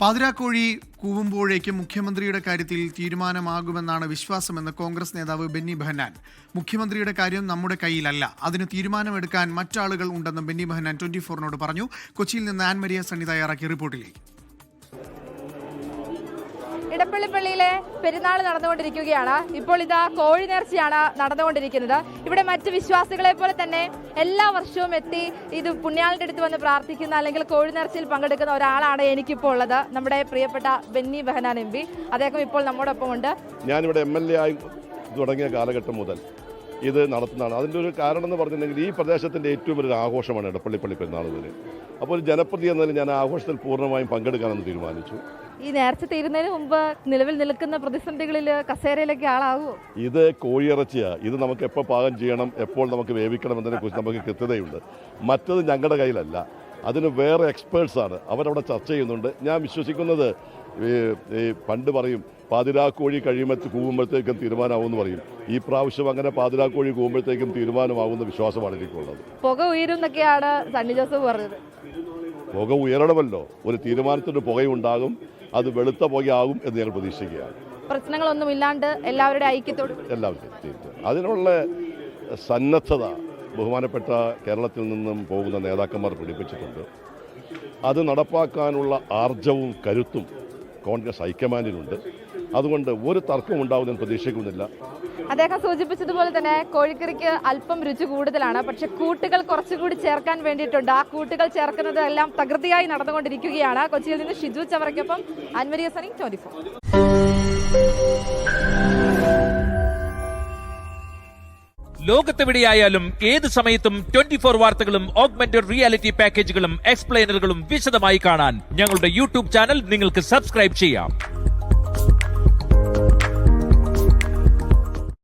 പാതിരാക്കോഴി കൂവുമ്പോഴേക്കും മുഖ്യമന്ത്രിയുടെ കാര്യത്തിൽ തീരുമാനമാകുമെന്നാണ് വിശ്വാസമെന്ന് കോൺഗ്രസ് നേതാവ് ബെന്നി ബെഹനാൻ. മുഖ്യമന്ത്രിയുടെ കാര്യം നമ്മുടെ കയ്യിലല്ല, അതിന് തീരുമാനമെടുക്കാൻ മറ്റാളുകൾ ഉണ്ടെന്ന് ബെന്നി ബെഹനാൻ 24-നോട് പറഞ്ഞു. കൊച്ചിയിൽ നിന്ന് ആൻമരിയ സണ്ണി തയ്യാറാക്കിയ റിപ്പോർട്ടിലേക്ക്. ഇടപ്പള്ളിപ്പള്ളിയിലെ പെരുന്നാൾ നടന്നുകൊണ്ടിരിക്കുകയാണ്. ഇപ്പോൾ ഇതാ കോഴി നേർച്ചയാണ് നടന്നുകൊണ്ടിരിക്കുന്നത്. ഇവിടെ മറ്റ് വിശ്വാസികളെ പോലെ തന്നെ എല്ലാ വർഷവും എത്തി ഇത് പുണ്യാളിന്റെ അടുത്ത് വന്ന് പ്രാർത്ഥിക്കുന്ന അല്ലെങ്കിൽ കോഴി നേർച്ചയിൽ പങ്കെടുക്കുന്ന ഒരാളാണ് എനിക്കിപ്പോൾ ഉള്ളത്. നമ്മുടെ പ്രിയപ്പെട്ട ബെന്നി ബെഹനാൻ MP. അദ്ദേഹം ഇപ്പോൾ നമ്മോടൊപ്പം ഉണ്ട്. ഞാനിവിടെ MLA ആയി തുടങ്ങിയ കാലഘട്ടം മുതൽ ഇത് നടത്തുന്നതാണ്. അതിൻ്റെ ഒരു കാരണം എന്ന് പറഞ്ഞിട്ടുണ്ടെങ്കിൽ ഈ പ്രദേശത്തിൻ്റെ ഏറ്റവും വലിയൊരു ആഘോഷമാണ് ഇടപ്പള്ളിപ്പള്ളി പെരുന്നാൾ ദിനം. അപ്പോൾ ഒരു ജനപ്രതി എന്നതിൽ ഞാൻ ആഘോഷത്തിൽ പൂർണ്ണമായും പങ്കെടുക്കാമെന്ന് തീരുമാനിച്ചു. ഈ നേർച്ച തീരുന്നതിന് മുമ്പ് നിലവിൽ നിൽക്കുന്ന പ്രതിസന്ധികളിൽ കസേരയിലൊക്കെ ആളാവുമോ? ഇത് കോഴിയിറച്ചിയാണ്. ഇത് നമുക്ക് എപ്പോൾ പാകം ചെയ്യണം, എപ്പോൾ നമുക്ക് വേവിക്കണം എന്നതിനെക്കുറിച്ച് നമുക്ക് കൃത്യതയുണ്ട്. മറ്റത് ഞങ്ങളുടെ കയ്യിലല്ല, അതിന് വേറെ എക്സ്പേർട്സാണ്, അവരവിടെ ചർച്ച ചെയ്യുന്നുണ്ട്. ഞാൻ വിശ്വസിക്കുന്നത് ഈ പണ്ട് പറയും പാതിരാക്കോഴി കൂവുമ്പോഴത്തേക്കും തീരുമാനമാവുമെന്ന് പറയും. ഈ പ്രാവശ്യം അങ്ങനെ പാതിരാക്കോഴി കൂവുമ്പോഴത്തേക്കും തീരുമാനമാവുന്ന വിശ്വാസമാണ് എനിക്കുള്ളത്. പുക ഉയരും എന്നൊക്കെയാണ് സണ്ണി ജോസഫ് പറഞ്ഞത്. പുക ഉയരണമല്ലോ, ഒരു തീരുമാനത്തിന് പുകയുണ്ടാകും, അത് വെളുത്ത പുകയാകും എന്ന് ഞങ്ങൾ പ്രതീക്ഷിക്കുകയാണ്. പ്രശ്നങ്ങളൊന്നും ഇല്ലാണ്ട് എല്ലാവരുടെ ഐക്യത്തോട് എല്ലാവരും അതിനുള്ള സന്നദ്ധത ബഹുമാനപ്പെട്ട കേരളത്തിൽ നിന്നും പോകുന്ന നേതാക്കന്മാർ പിടിപ്പിച്ചിട്ടുണ്ട്. അത് നടപ്പാക്കാനുള്ള ആർജവും കരുത്തും കോൺഗ്രസ് ഹൈക്കമാൻഡിനുണ്ട്. അതുകൊണ്ട് ഒരു തർക്കം ഉണ്ടാവുമെന്ന് പ്രതീക്ഷിക്കുന്നില്ല. അദ്ദേഹം സൂചിപ്പിച്ചതുപോലെ തന്നെ കോഴിക്കറിക്ക് അല്പം രുചി കൂടുതലാണ്, പക്ഷെ കൂട്ടുകൾ കുറച്ചുകൂടി ചേർക്കാൻ വേണ്ടിയിട്ടുണ്ട്. ആ കൂട്ടുകൾ ചേർക്കുന്നത് എല്ലാം തകൃതിയായി നടന്നുകൊണ്ടിരിക്കുകയാണ്. കൊച്ചിയിൽ നിന്ന് ഷിജു ചവറയ്ക്കൊപ്പം ആൻമരിയ സണ്ണി, 24. ലോകത്തെവിടെയായാലും ഏത് സമയത്തും 24 വാർത്തകളും ഓഗ്മെന്റഡ് റിയാലിറ്റി പാക്കേജുകളും എക്സ്പ്ലെയിനറുകളും വിശദമായി കാണാൻ ഞങ്ങളുടെ YouTube ചാനൽ നിങ്ങൾക്ക് സബ്സ്ക്രൈബ് ചെയ്യാം.